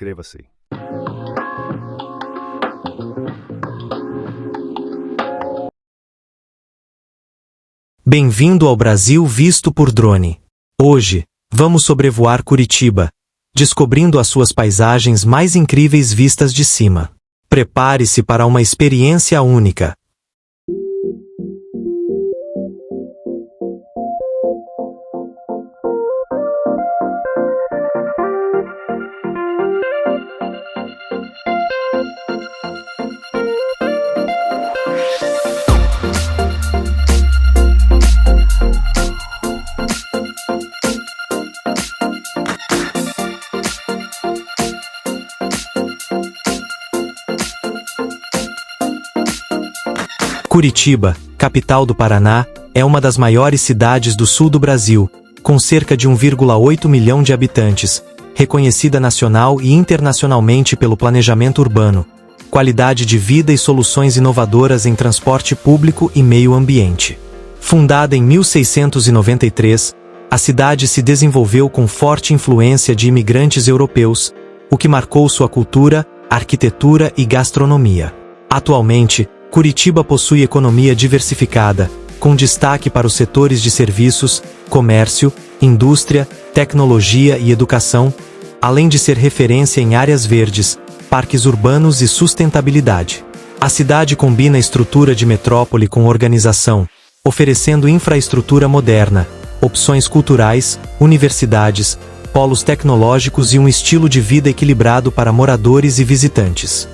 Inscreva-se. Bem-vindo ao Brasil visto por drone. Hoje, vamos sobrevoar Curitiba, descobrindo as suas paisagens mais incríveis vistas de cima. Prepare-se para uma experiência única. Curitiba, capital do Paraná, é uma das maiores cidades do sul do Brasil, com cerca de 1,8 milhão de habitantes, reconhecida nacional e internacionalmente pelo planejamento urbano, qualidade de vida e soluções inovadoras em transporte público e meio ambiente. Fundada em 1693, a cidade se desenvolveu com forte influência de imigrantes europeus, o que marcou sua cultura, arquitetura e gastronomia. Atualmente, Curitiba possui economia diversificada, com destaque para os setores de serviços, comércio, indústria, tecnologia e educação, além de ser referência em áreas verdes, parques urbanos e sustentabilidade. A cidade combina a estrutura de metrópole com organização, oferecendo infraestrutura moderna, opções culturais, universidades, polos tecnológicos e um estilo de vida equilibrado para moradores e visitantes.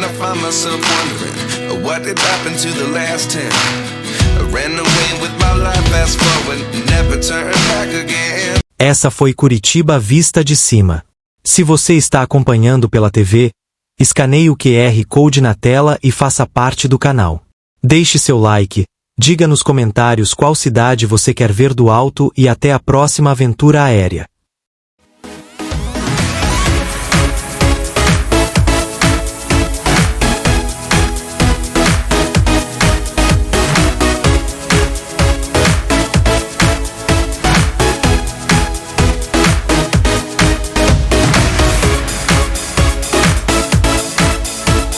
And I find myself wondering what did happen to the last 10. I ran away with my life, fast forward, never turn back again. Essa foi Curitiba vista de cima. Se você está acompanhando pela TV, escaneie o QR Code na tela e faça parte do canal. Deixe seu like, diga nos comentários qual cidade você quer ver do alto e até a próxima aventura aérea.